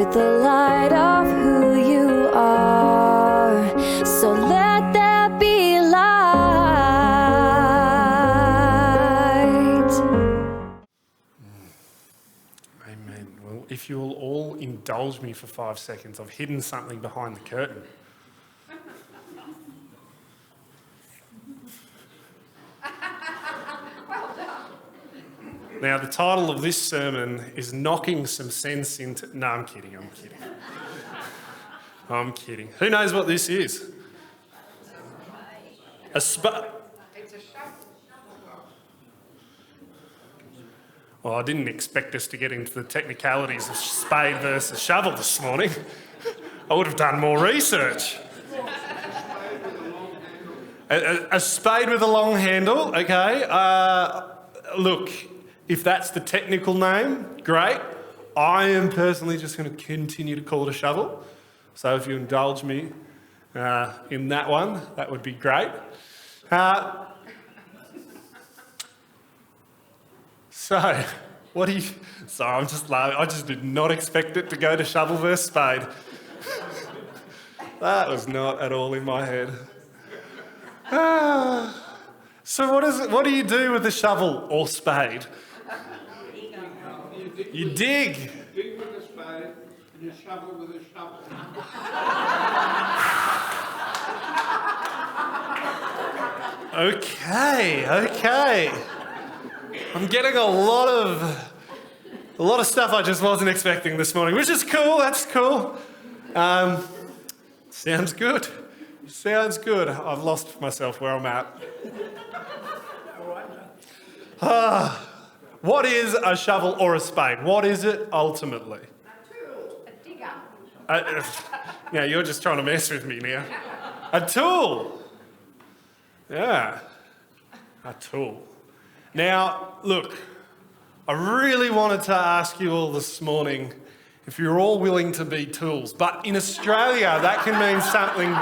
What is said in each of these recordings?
with the light of who you are. So let there be light. Amen. Well, if you'll all indulge me for 5 seconds, I've hidden something behind the curtain. Now, the title of this sermon is Knocking Some Sense into... No, I'm kidding. I'm kidding. Who knows what this is? It's a shovel. Well, I didn't expect us to get into the technicalities of spade versus shovel this morning. I would have done more research. A spade with a long handle, okay. Look, if that's the technical name, great. I am personally just going to continue to call it a shovel. So if you indulge me in that one, that would be great. So, what do you... Sorry, I'm just laughing. I just did not expect it to go to shovel versus spade. That was not at all in my head. So what do you do with a shovel or spade? You dig. You dig with a spade and you shovel with a shovel. Okay. I'm getting a lot of stuff I just wasn't expecting this morning, which is cool. That's cool. Sounds good. I've lost myself where I'm at. What is a shovel or a spade? What is it ultimately? A tool, a digger. Yeah, you're just trying to mess with me now. A tool. Yeah, a tool. Now, look, I really wanted to ask you all this morning if you're all willing to be tools, but in Australia, that can mean something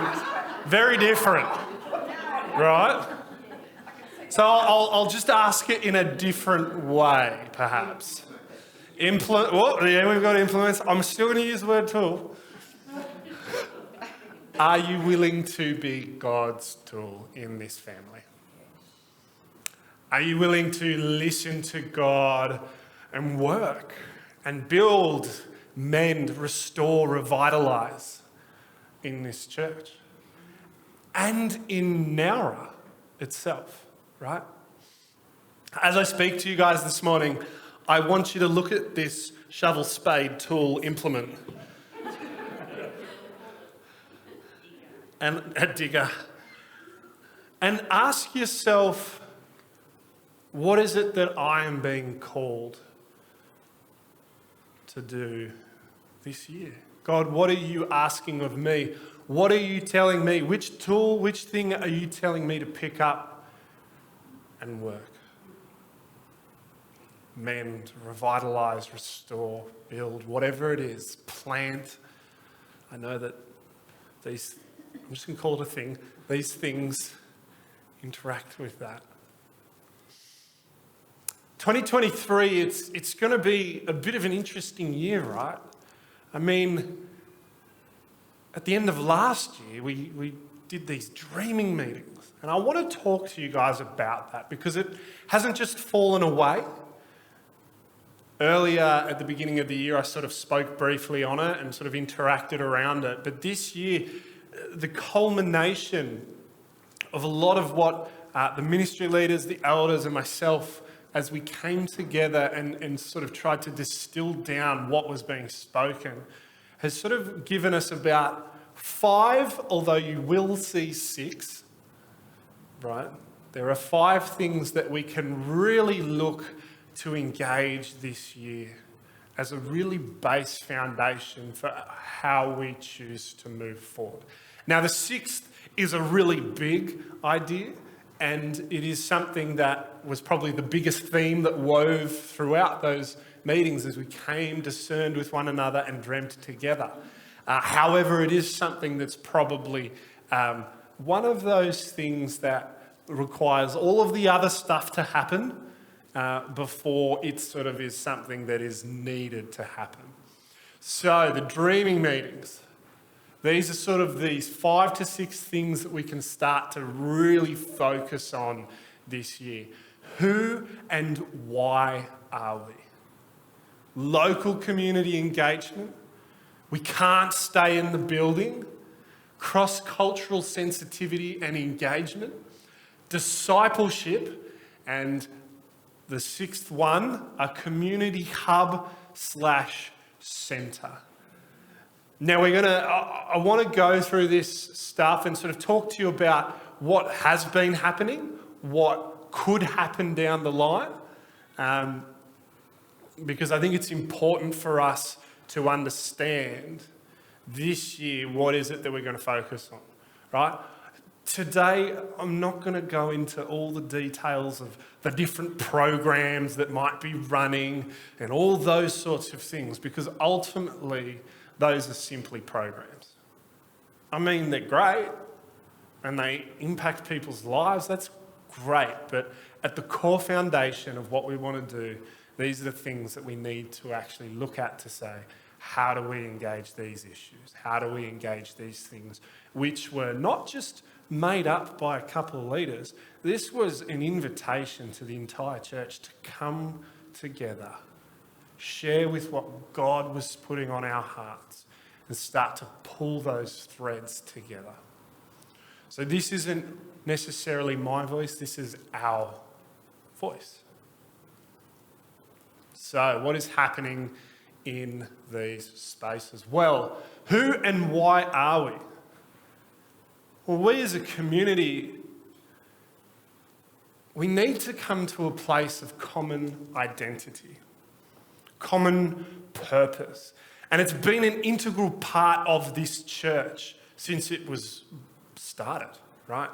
very different, right? So I'll just ask it in a different way, perhaps. Yeah, we've got implements. I'm still going to use the word tool. Are you willing to be God's tool in this family? Are you willing to listen to God and work and build, mend, restore, revitalise in this church? And in Nowra itself, right? As I speak to you guys this morning, I want you to look at this shovel, spade, tool, implement. And a digger. And ask yourself, what is it that I am being called to do this year? God, what are you asking of me? What are you telling me? Which tool, which thing are you telling me to pick up and work? Mend, revitalise, restore, build, whatever it is, plant. I know that these, I'm just going to call it a thing, these things interact with that. 2023, it's going to be a bit of an interesting year, right? I mean, at the end of last year, we did these dreaming meetings. And I want to talk to you guys about that because it hasn't just fallen away. Earlier at the beginning of the year, I sort of spoke briefly on it and sort of interacted around it. But this year, the culmination of a lot of what the ministry leaders, the elders and myself, as we came together and sort of tried to distill down what was being spoken, has sort of given us about 5, although you will see 6, right? There are 5 things that we can really look to engage this year as a really base foundation for how we choose to move forward. Now, the 6th is a really big idea, and it is something that was probably the biggest theme that wove throughout those meetings as we came discerned with one another and dreamt together. However, it is something that's probably one of those things that requires all of the other stuff to happen before it sort of is something that is needed to happen. So the dreaming meetings, these are sort of these 5 to 6 things that we can start to really focus on this year. Who and why are we? Local community engagement. We can't stay in the building. Cross-cultural sensitivity and engagement. Discipleship. And the 6th one, a community hub/centre. Now I want to go through this stuff and sort of talk to you about what has been happening, what could happen down the line, because I think it's important for us to understand this year what is it that we're going to focus on, right? Today, I'm not going to go into all the details of the different programs that might be running and all those sorts of things, because ultimately, those are simply programs. I mean, they're great and they impact people's lives. That's great. But at the core foundation of what we want to do, these are the things that we need to actually look at to say, how do we engage these issues? How do we engage these things, which were not just made up by a couple of leaders. This was an invitation to the entire church to come together, share with what God was putting on our hearts, and start to pull those threads together. So this isn't necessarily my voice, this is our voice. So what is happening in these spaces? Well, who and why are we? Well, we as a community, we need to come to a place of common identity, common purpose. And it's been an integral part of this church since it was started, right?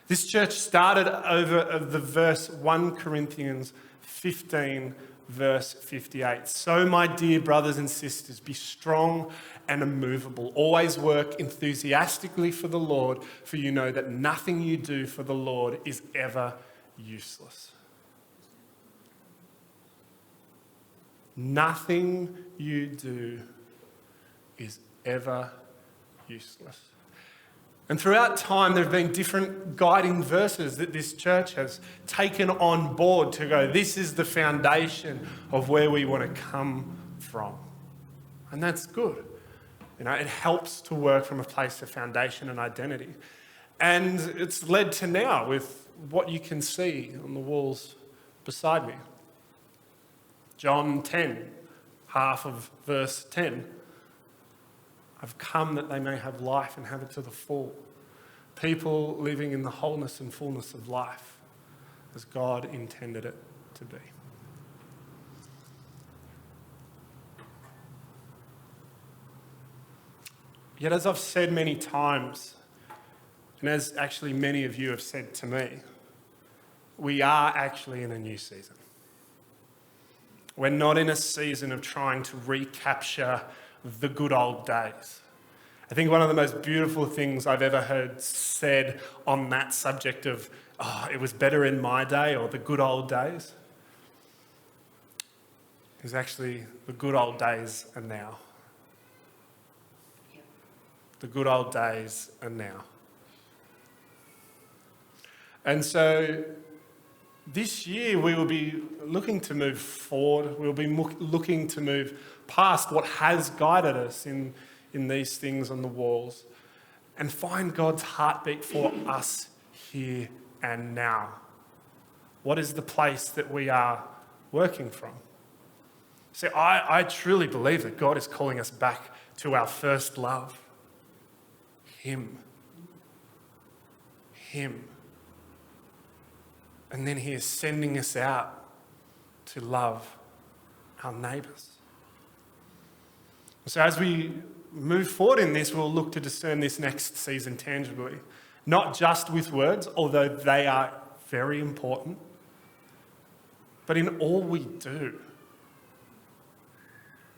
This church started over the verse 1 Corinthians 15, verse 58. So, my dear brothers and sisters, be strong and immovable. Always work enthusiastically for the Lord, for you know that nothing you do for the Lord is ever useless. Nothing you do is ever useless. And throughout time, there have been different guiding verses that this church has taken on board to go, this is the foundation of where we want to come from. And that's good. You know, it helps to work from a place of foundation and identity. And it's led to now with what you can see on the walls beside me. John 10, half of verse 10. I've come that they may have life and have it to the full. People living in the wholeness and fullness of life as God intended it to be. Yet as I've said many times, and as actually many of you have said to me, we are actually in a new season. We're not in a season of trying to recapture the good old days. I think one of the most beautiful things I've ever heard said on that subject of, it was better in my day or the good old days, is actually the good old days are now. The good old days are now. And so this year we will be looking to move forward. We'll be looking to move past what has guided us in these things on the walls and find God's heartbeat for us here and now. What is the place that we are working from? See, I truly believe that God is calling us back to our first love. Him. And then He is sending us out to love our neighbours. So as we move forward in this, we'll look to discern this next season tangibly. Not just with words, although they are very important, but in all we do.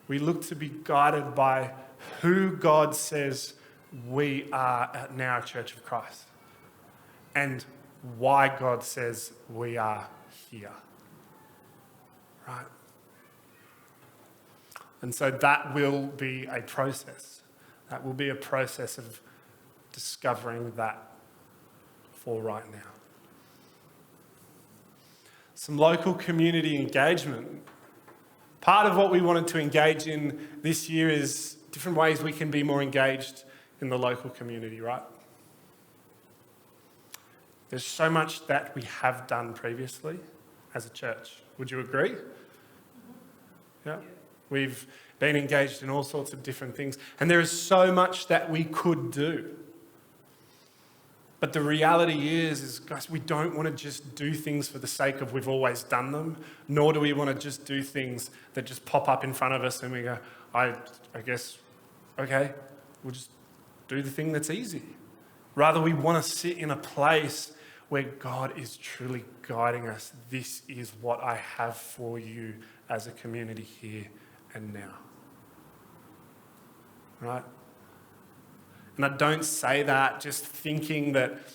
We look to be guided by who God says we are at Now Church of Christ and why God says we are here. Right? And so that will be a process. That will be a process of discovering that for right now. Some local community engagement. Part of what we wanted to engage in this year is different ways we can be more engaged in the local community, right? There's so much that we have done previously as a church. Would you agree? Yeah. We've been engaged in all sorts of different things, and there is so much that we could do. But the reality is guys, we don't want to just do things for the sake of we've always done them, nor do we want to just do things that just pop up in front of us and we go, I guess, okay, we'll just do the thing that's easy. Rather, we want to sit in a place where God is truly guiding us. This is what I have for you as a community here and now. Right? And I don't say that just thinking that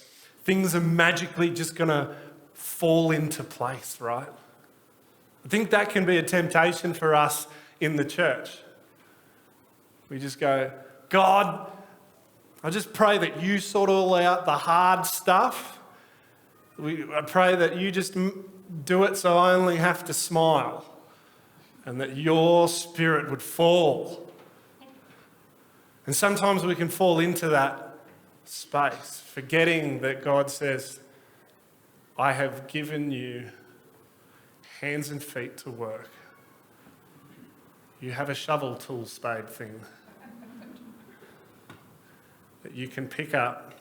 things are magically just going to fall into place, right? I think that can be a temptation for us in the church. We just go, God, I just pray that you sort all out the hard stuff. I pray that you just do it so I only have to smile and that your spirit would fall. And sometimes we can fall into that space, forgetting that God says, I have given you hands and feet to work. You have a shovel tool spade thing that you can pick up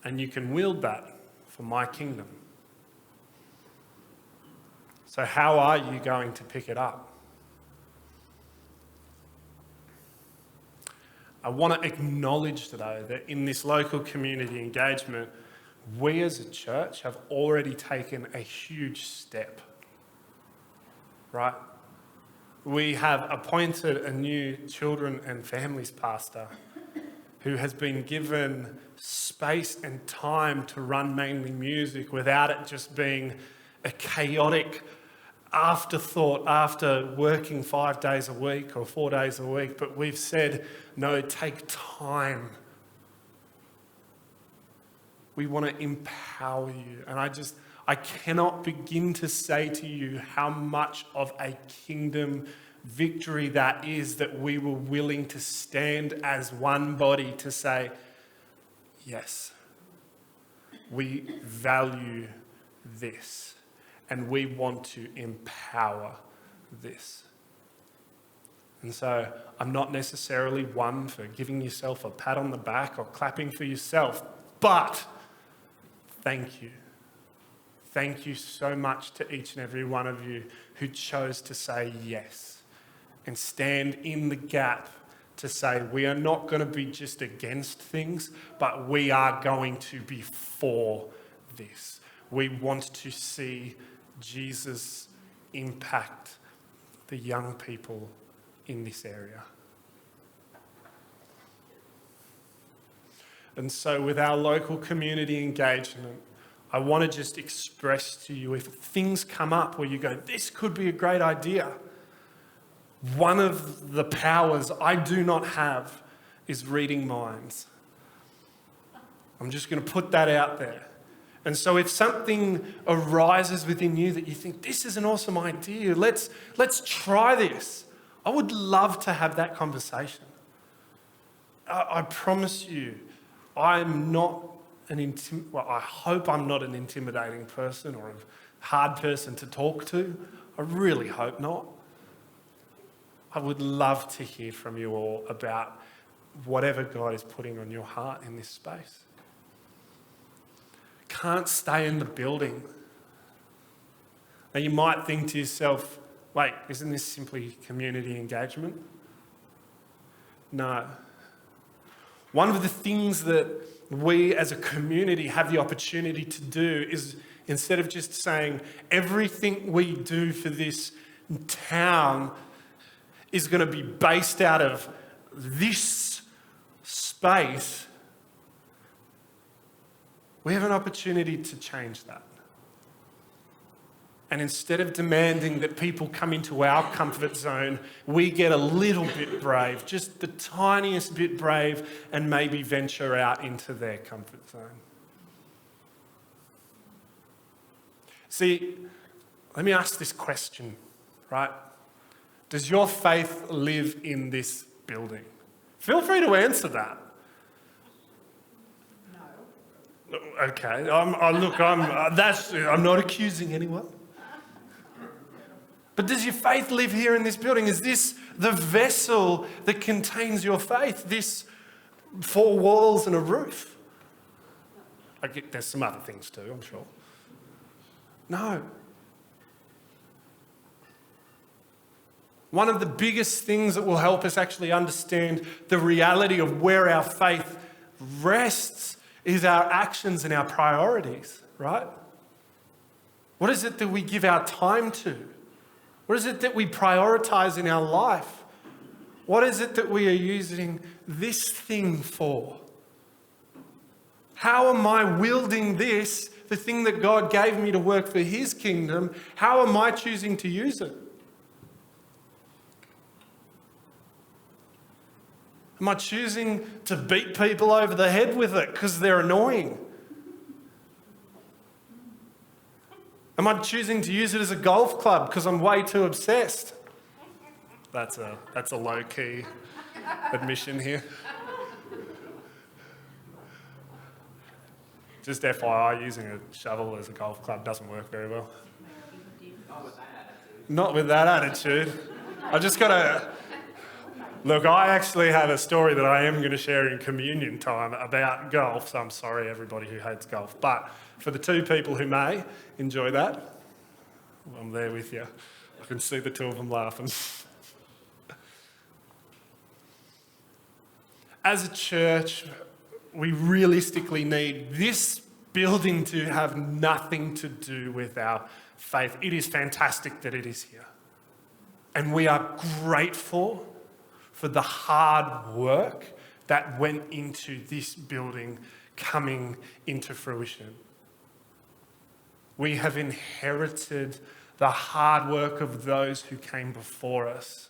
and you can wield that for my kingdom. So how are you going to pick it up? I want to acknowledge today that in this local community engagement, we as a church have already taken a huge step, right? We have appointed a new children and families pastor who has been given space and time to run mainly music without it just being a chaotic afterthought after working 5 days a week or 4 days a week. But we've said, no, take time. We want to empower you. And I cannot begin to say to you how much of a kingdom victory that is that we were willing to stand as one body to say, yes, we value this and we want to empower this. And so I'm not necessarily one for giving yourself a pat on the back or clapping for yourself, but thank you. Thank you so much to each and every one of you who chose to say yes and stand in the gap to say we are not going to be just against things, but we are going to be for this. We want to see Jesus impact the young people in this area. And so with our local community engagement, I want to just express to you, if things come up where you go, this could be a great idea, one of the powers I do not have is reading minds. I'm just going to put that out there. And so if something arises within you that you think, this is an awesome idea, let's try this, I would love to have that conversation. I promise you, I'm not I hope I'm not an intimidating person or a hard person to talk to. I really hope not. I would love to hear from you all about whatever God is putting on your heart in this space. Can't stay in the building. Now you might think to yourself, wait, isn't this simply community engagement? No. One of the things that we as a community have the opportunity to do is, instead of just saying everything we do for this town is going to be based out of this space, we have an opportunity to change that. And instead of demanding that people come into our comfort zone, we get a little bit brave, just the tiniest bit brave, and maybe venture out into their comfort zone. See, let me ask this question, right? Does your faith live in this building? Feel free to answer that. No. Okay, I'm not accusing anyone. But does your faith live here in this building? Is this the vessel that contains your faith? This 4 walls and a roof? There's some other things too, I'm sure. No. One of the biggest things that will help us actually understand the reality of where our faith rests is our actions and our priorities, right? What is it that we give our time to? What is it that we prioritize in our life? What is it that we are using this thing for? How am I wielding this, the thing that God gave me to work for His kingdom? How am I choosing to use it? Am I choosing to beat people over the head with it because they're annoying? Am I choosing to use it as a golf club because I'm way too obsessed? That's a low-key admission here. Just FYI, using a shovel as a golf club doesn't work very well. Not with that attitude. I just got to... Look, I actually have a story that I am going to share in communion time about golf, so I'm sorry everybody who hates golf. But for the 2 people who may enjoy that, I'm there with you. I can see the 2 of them laughing. As a church, we realistically need this building to have nothing to do with our faith. It is fantastic that it is here. And we are grateful for the hard work that went into this building coming into fruition. We have inherited the hard work of those who came before us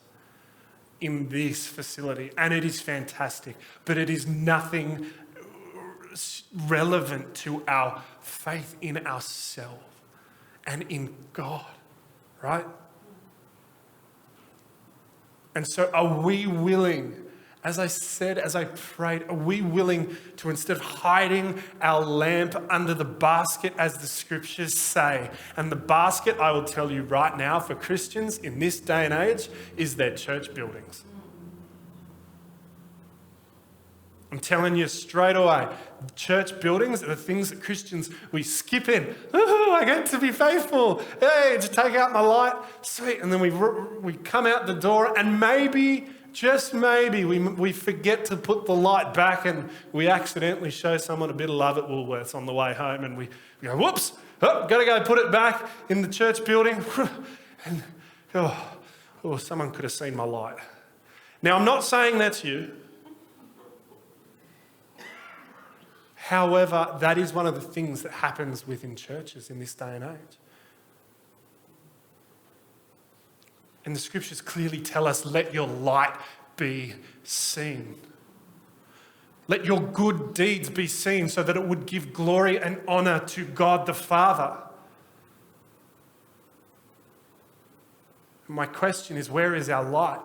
in this facility, and it is fantastic, but it is nothing relevant to our faith in ourselves and in God, right? And so are we willing, as I said, as I prayed, are we willing to, instead of hiding our lamp under the basket, as the scriptures say, and the basket, I will tell you right now, for Christians in this day and age, is their church buildings. I'm telling you straight away, church buildings are the things that Christians, we skip in. Oh, I get to be faithful. Hey, to take out my light. Sweet. And then we come out the door and maybe, just maybe, we forget to put the light back and we accidentally show someone a bit of love at Woolworths on the way home and we go, whoops, got to go put it back in the church building. And someone could have seen my light. Now, I'm not saying that's you. However, that is one of the things that happens within churches in this day and age. And the scriptures clearly tell us, let your light be seen. Let your good deeds be seen so that it would give glory and honour to God the Father. And my question is, where is our light?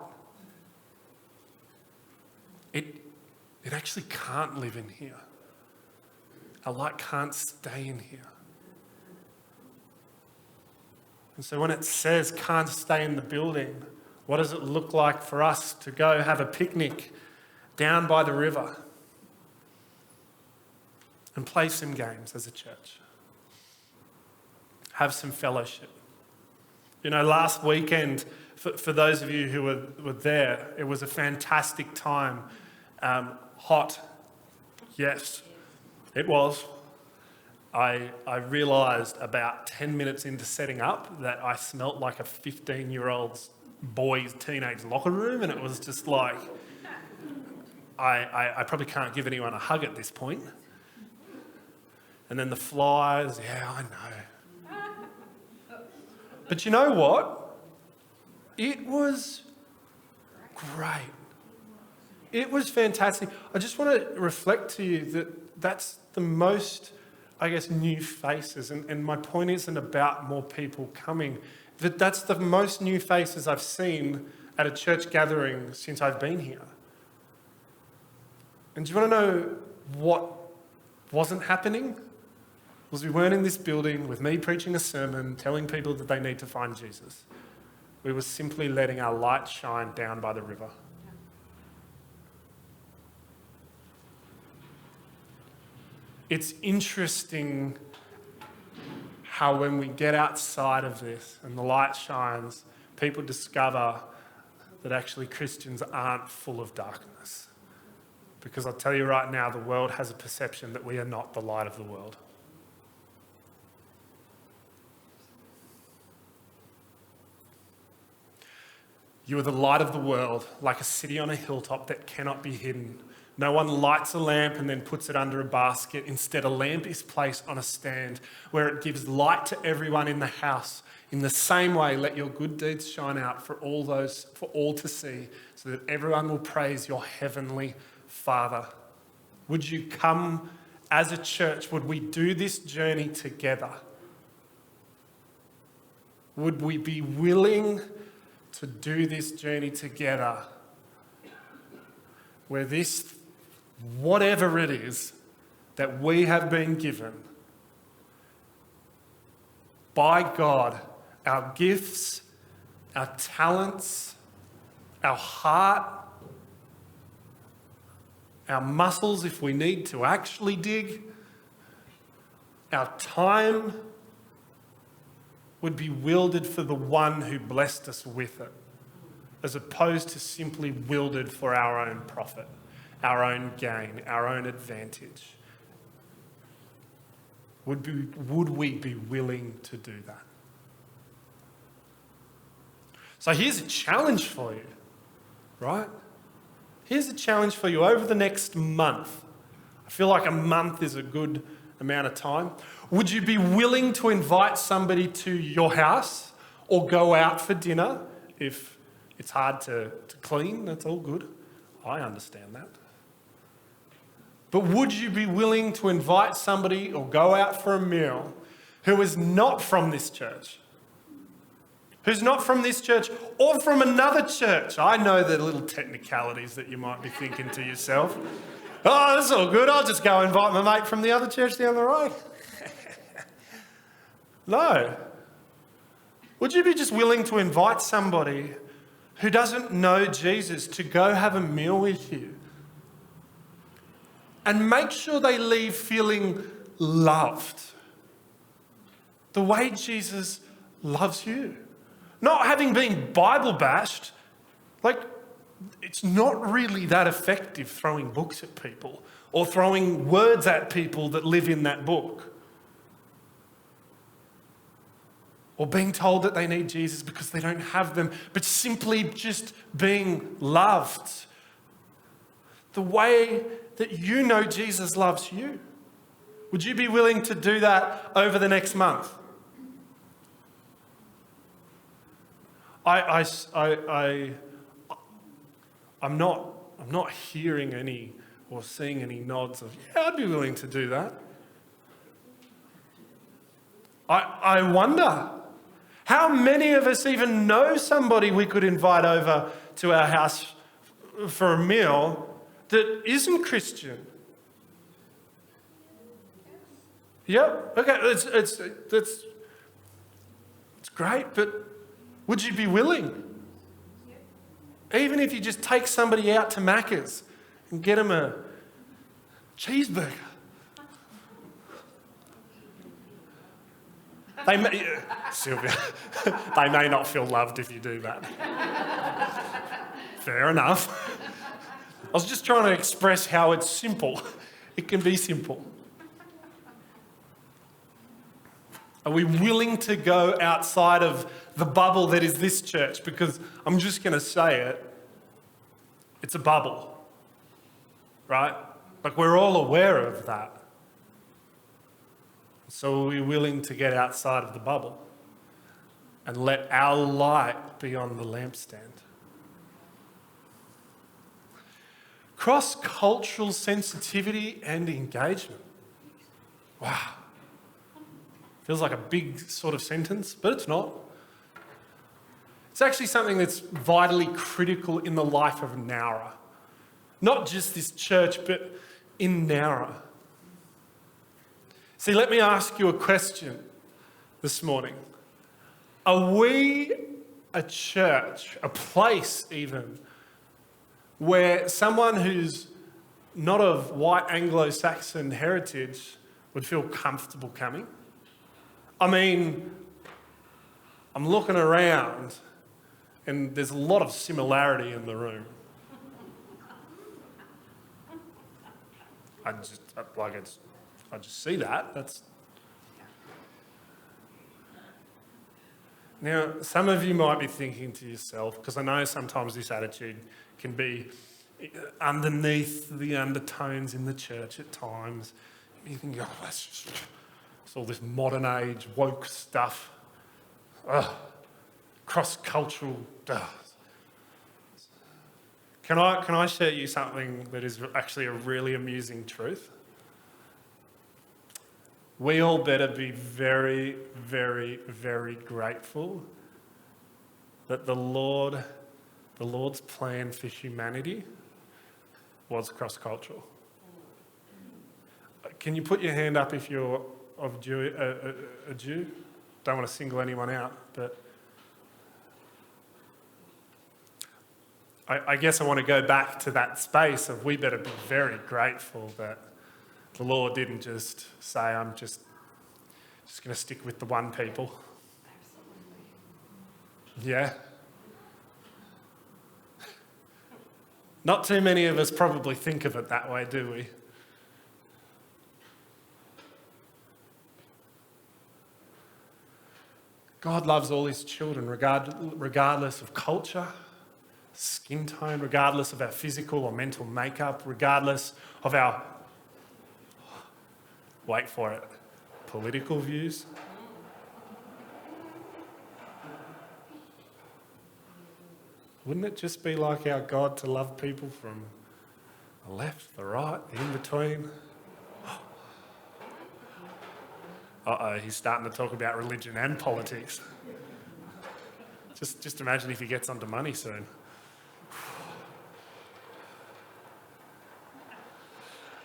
It actually can't live in here. Our light can't stay in here. And so when it says can't stay in the building, what does it look like for us to go have a picnic down by the river and play some games as a church? Have some fellowship. You know, last weekend, for those of you who were there, it was a fantastic time. Hot, yes. It was. I realised about 10 minutes into setting up that I smelt like a 15-year-old boy's teenage locker room, and it was just like, I probably can't give anyone a hug at this point. And then the flies, yeah, I know. But you know what? It was great. It was fantastic. I just want to reflect to you that that's the most, I guess, new faces. And my point isn't about more people coming. That's the most new faces I've seen at a church gathering since I've been here. And do you want to know what wasn't happening? Was we weren't in this building with me preaching a sermon, telling people that they need to find Jesus. We were simply letting our light shine down by the river. It's interesting how when we get outside of this and the light shines, people discover that actually Christians aren't full of darkness. Because I'll tell you right now, the world has a perception that we are not the light of the world. You are the light of the world, like a city on a hilltop that cannot be hidden. No one lights a lamp and then puts it under a basket. Instead, a lamp is placed on a stand where it gives light to everyone in the house. In the same way, let your good deeds shine out for all to see, so that everyone will praise your heavenly Father. Would you come as a church? Would we do this journey together? Would we be willing to do this journey together, where this, whatever it is that we have been given by God, our gifts, our talents, our heart, our muscles if we need to actually dig, our time, would be wielded for the one who blessed us with it, as opposed to simply wielded for our own profit, our own gain, our own advantage. Would we be willing to do that? So here's a challenge for you, right? Here's a challenge for you over the next month. I feel like a month is a good amount of time. Would you be willing to invite somebody to your house or go out for dinner? If it's hard to clean, that's all good. I understand that. But would you be willing to invite somebody or go out for a meal who is not from this church? Who's not from this church or from another church? I know the little technicalities that you might be thinking to yourself. Oh, that's all good. I'll just go invite my mate from the other church down the road. No. Would you be just willing to invite somebody who doesn't know Jesus to go have a meal with you? And make sure they leave feeling loved. The way Jesus loves you. Not having been Bible bashed, like, it's not really that effective throwing books at people or throwing words at people that live in that book. Or being told that they need Jesus because they don't have them, but simply just being loved. The way that you know Jesus loves you. Would you be willing to do that over the next month? I'm not hearing any or seeing any nods of, yeah, I'd be willing to do that. I wonder, how many of us even know somebody we could invite over to our house for a meal that isn't Christian? Yep, okay, it's great, but would you be willing? Even if you just take somebody out to Macca's and get them a cheeseburger. They may, Sylvia, they may not feel loved if you do that. Fair enough. I was just trying to express how it's simple. It can be simple. Are we willing to go outside of the bubble that is this church? Because I'm just going to say it, it's a bubble, right? Like, we're all aware of that. So are we willing to get outside of the bubble? and let our light be on the lampstand. Cross-cultural sensitivity and engagement. Wow. Feels like a big sort of sentence, but it's not. It's actually something that's vitally critical in the life of Nowra. Not just this church, but in Nowra. See, let me ask you a question this morning. Are we a church, a place even, where someone who's not of white Anglo-Saxon heritage would feel comfortable coming? I mean, I'm looking around and there's a lot of similarity in the room. I just see that. Now, some of you might be thinking to yourself, because I know sometimes this attitude can be underneath the undertones in the church at times. You think, oh, it's all this modern age woke stuff, cross-cultural. Can I share you something that is actually a really amusing truth? We all better be very, very, very grateful that the Lord's plan for humanity was cross-cultural. Can you put your hand up if you're of a Jew? Don't want to single anyone out, but I guess I want to go back to that space of we better be very grateful that the Lord didn't just say, I'm just going to stick with the one people. Absolutely. Yeah. Not too many of us probably think of it that way, do we? God loves all his children, regardless of culture, skin tone, regardless of our physical or mental makeup, regardless of our, wait for it, political views. Wouldn't it just be like our God to love people from the left, the right, the in-between? Uh-oh, he's starting to talk about religion and politics. Just imagine if he gets onto money soon.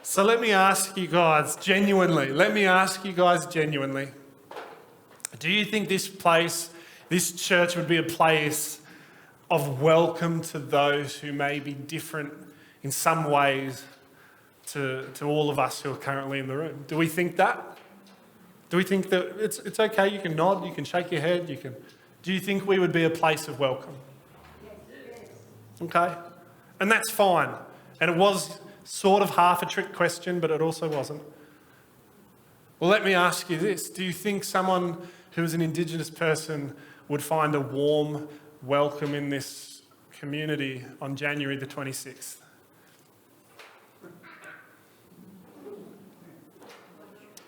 So let me ask you guys genuinely, do you think this place, this church would be a place of welcome to those who may be different in some ways to all of us who are currently in the room? Do we think that? Do we think that it's okay, you can nod, you can shake your head, do you think we would be a place of welcome? Yes. Okay, and that's fine. And it was sort of half a trick question, but it also wasn't. Well, let me ask you this. Do you think someone who is an Indigenous person would find a warm welcome in this community on January the 26th?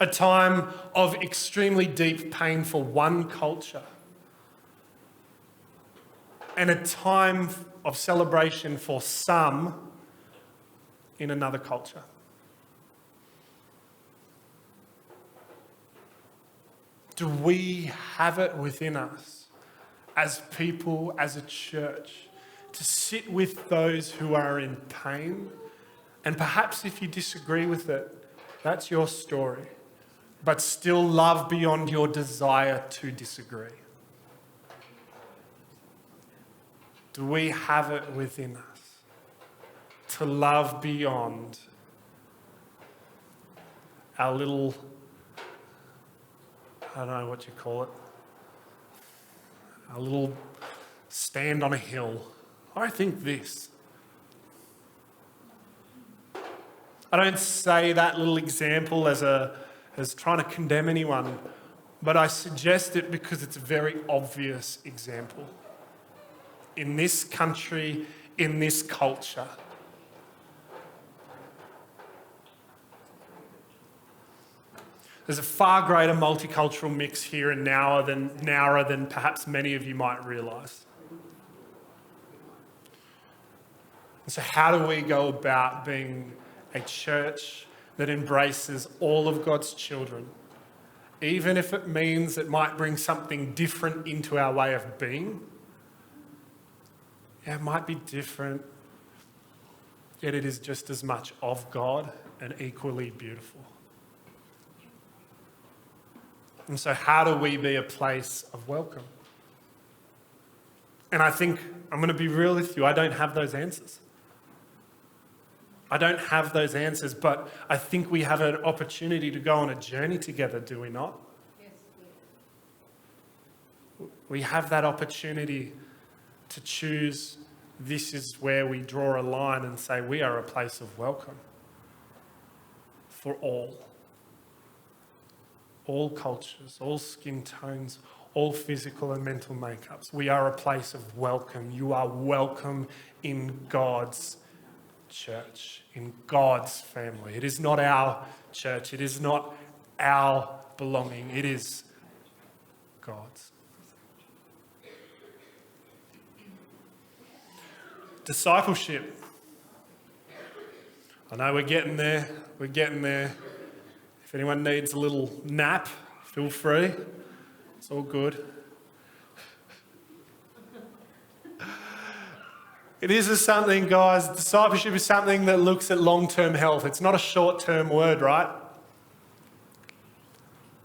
A time of extremely deep pain for one culture, and a time of celebration for some in another culture. Do we have it within us as people, as a church, to sit with those who are in pain? And perhaps if you disagree with it, that's your story. But still love beyond your desire to disagree. Do we have it within us to love beyond our little, I don't know what you call it, our little stand on a hill? I think this. I don't say that little example as trying to condemn anyone, but I suggest it because it's a very obvious example. In this country, in this culture. There's a far greater multicultural mix here in Nowra than perhaps many of you might realise. And so how do we go about being a church that embraces all of God's children, even if it means it might bring something different into our way of being? Yeah, it might be different, yet it is just as much of God and equally beautiful. And so how do we be a place of welcome? And I think, I'm going to be real with you, I don't have those answers. I don't have those answers, but I think we have an opportunity to go on a journey together, do we not? Yes. We have that opportunity to choose, this is where we draw a line and say we are a place of welcome for all cultures, all skin tones, all physical and mental makeups. We are a place of welcome. You are welcome in God's church, in God's family. It is not our church. It is not our belonging. It is God's. Discipleship. I know we're getting there. We're getting there. If anyone needs a little nap, feel free. It's all good. It is something, guys, discipleship is something that looks at long-term health. It's not a short-term word, right?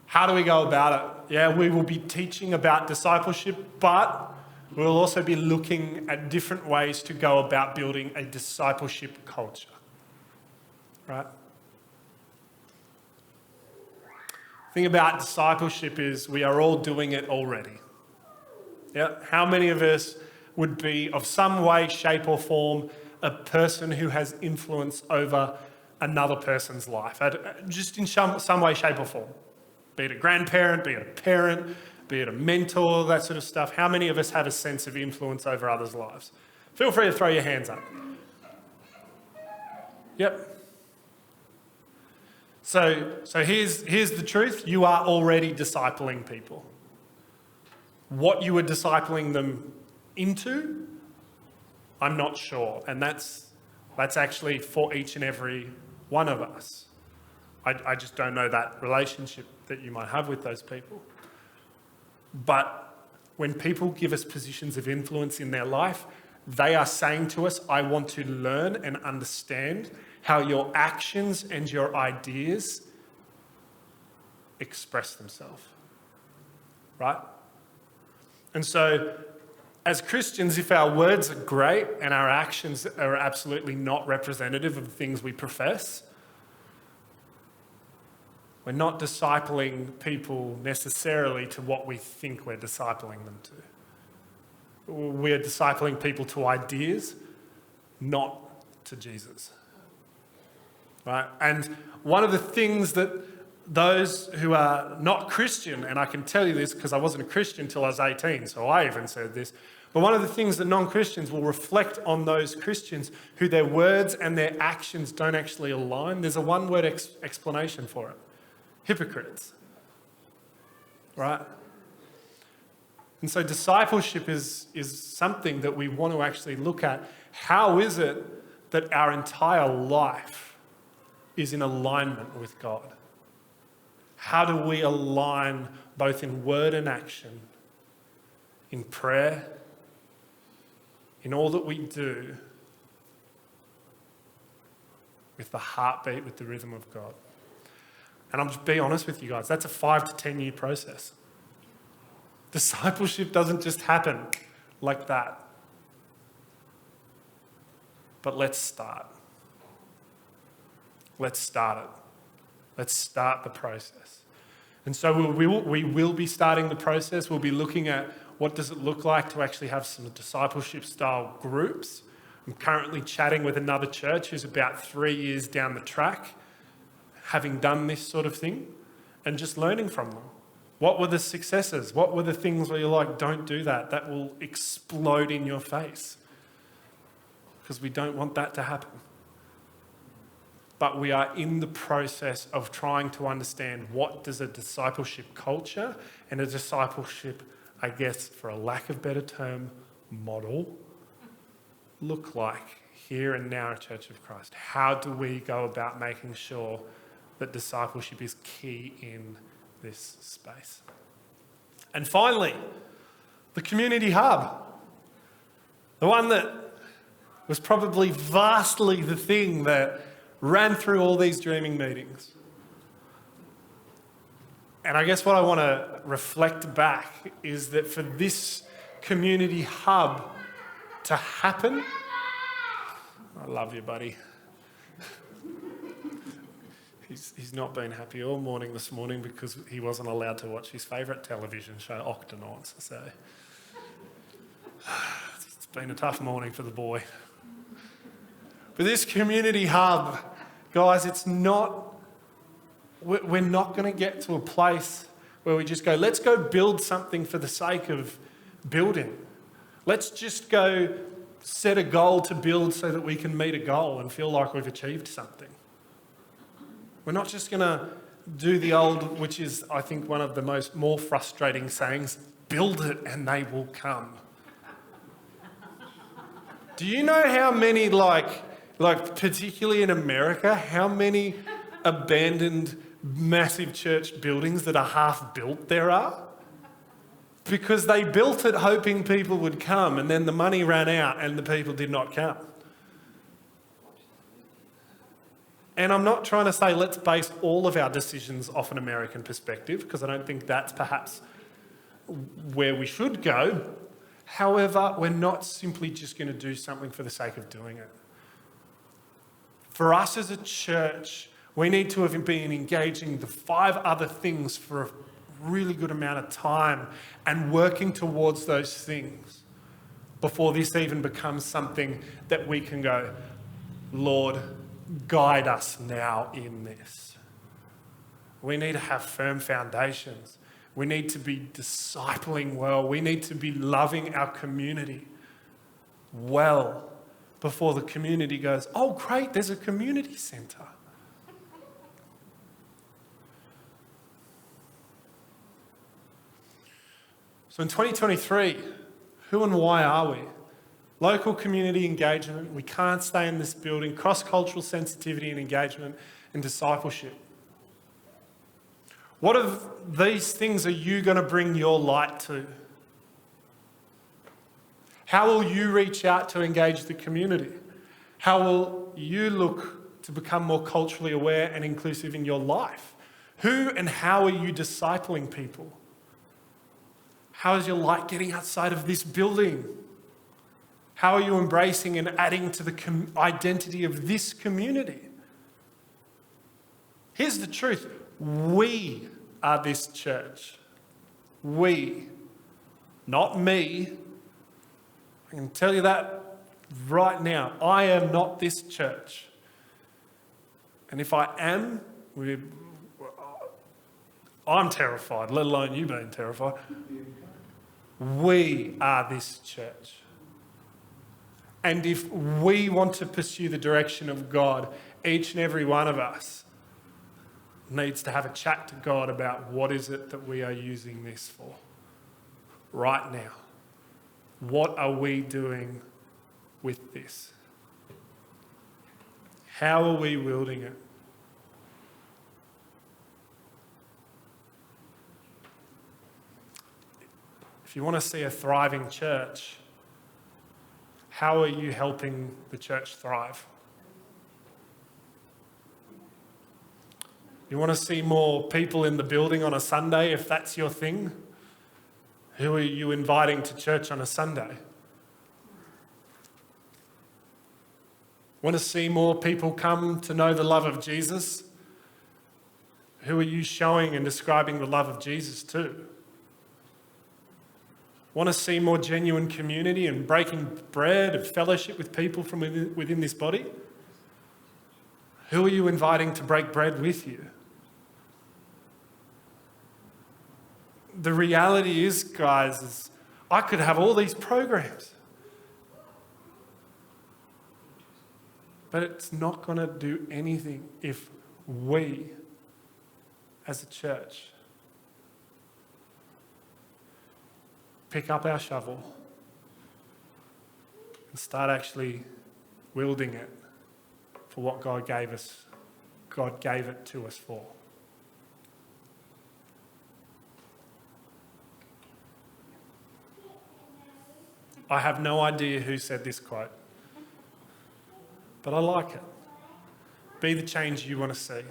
How do we go about it? Yeah, we will be teaching about discipleship, but we'll also be looking at different ways to go about building a discipleship culture, right? The thing about discipleship is we are all doing it already. Yeah, how many of us would be of some way, shape or form a person who has influence over another person's life, just in some way, shape or form? Be it a grandparent, be it a parent, be it a mentor, that sort of stuff. How many of us have a sense of influence over others' lives? Feel free to throw your hands up. Yep. So here's the truth. You are already discipling people. What you are discipling them into, I'm not sure. And that's actually for each and every one of us. I just don't know that relationship that you might have with those people. But when people give us positions of influence in their life, they are saying to us, I want to learn and understand how your actions and your ideas express themselves. Right? And so, as Christians, if our words are great and our actions are absolutely not representative of the things we profess, we're not discipling people necessarily to what we think we're discipling them to. We're discipling people to ideas, not to Jesus. Right? And one of the things that those who are not Christian, and I can tell you this because I wasn't a Christian until I was 18, so I even said this, but one of the things that non-Christians will reflect on those Christians who their words and their actions don't actually align, there's a one-word explanation for it. Hypocrites. Right? And so discipleship is something that we want to actually look at. How is it that our entire life is in alignment with God? How do we align both in word and action, in prayer, in all that we do, with the heartbeat, with the rhythm of God? And I'll just be honest with you guys, that's a 5 to 10 year process. Discipleship doesn't just happen like that. But let's start. Let's start it. Let's start the process. And so we will be starting the process. We'll be looking at what does it look like to actually have some discipleship style groups. I'm currently chatting with another church who's about 3 years down the track, having done this sort of thing, and just learning from them. What were the successes? What were the things where you're like, don't do that? That will explode in your face. Because we don't want that to happen. but we are in the process of trying to understand what does a discipleship culture and a discipleship, I guess, for a lack of better term, model look like here and now at Church of Christ. How do we go about making sure that discipleship is key in this space? And finally, the community hub. The one that was probably vastly the thing that ran through all these dreaming meetings. And I guess what I want to reflect back is that for this community hub to happen, I love you, buddy. He's not been happy all morning this morning because he wasn't allowed to watch his favourite television show, Octonauts. So it's been a tough morning for the boy. But this community hub, guys, we're not going to get to a place where we just go, let's go build something for the sake of building. Let's just go set a goal to build so that we can meet a goal and feel like we've achieved something. We're not just going to do the old, which is, I think, one of the more frustrating sayings, build it and they will come. Do you know how many, like particularly in America, how many abandoned massive church buildings that are half built there are? Because they built it hoping people would come, and then the money ran out and the people did not come. And I'm not trying to say let's base all of our decisions off an American perspective, because I don't think that's perhaps where we should go. However, we're not simply just going to do something for the sake of doing it. For us as a church, we need to have been engaging the 5 other things for a really good amount of time and working towards those things before this even becomes something that we can go, Lord, guide us now in this. We need to have firm foundations. We need to be discipling well. We need to be loving our community well before the community goes, oh great, there's a community centre. So in 2023, who and why are we? Local community engagement, we can't stay in this building, cross-cultural sensitivity and engagement, and discipleship. What of these things are you going to bring your light to? How will you reach out to engage the community? How will you look to become more culturally aware and inclusive in your life? Who and how are you discipling people? How is your light getting outside of this building? How are you embracing and adding to the identity of this community? Here's the truth. We are this church. We, not me. I can tell you that right now. I am not this church. And if I am, I'm terrified, let alone you being terrified. We are this church. And if we want to pursue the direction of God, each and every one of us needs to have a chat to God about what is it that we are using this for right now. What are we doing with this? How are we wielding it? If you want to see a thriving church, how are you helping the church thrive? You want to see more people in the building on a Sunday, if that's your thing? Who are you inviting to church on a Sunday? Want to see more people come to know the love of Jesus? Who are you showing and describing the love of Jesus to? Want to see more genuine community and breaking bread and fellowship with people from within this body? Who are you inviting to break bread with you? The reality is, guys, is I could have all these programs. But it's not going to do anything if we, as a church, pick up our shovel and start actually wielding it for what God gave us. God gave it to us for. I have no idea who said this quote, but I like it. Be the change you want to see.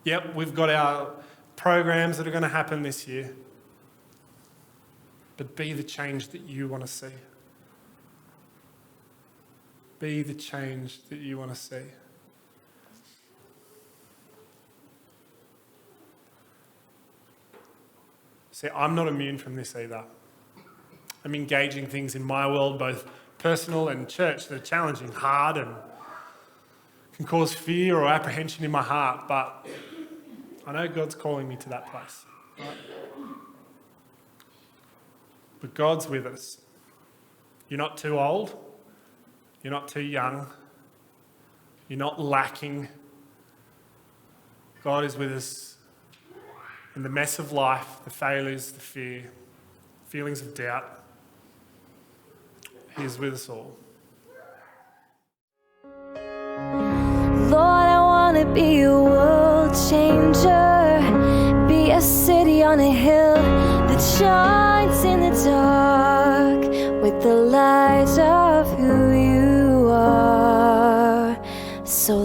Yep, we've got our programs that are going to happen this year, but be the change that you want to see. Be the change that you want to see. See, I'm not immune from this either. I'm engaging things in my world, both personal and church, that are challenging, hard, and can cause fear or apprehension in my heart, but I know God's calling me to that place. Right? But God's with us. You're not too old. You're not too young. You're not lacking. God is with us in the mess of life, the failures, the fear, feelings of doubt. He is with us all. Lord, I want to be a world changer, be a city on a hill that shines in the dark with the light of who you are. So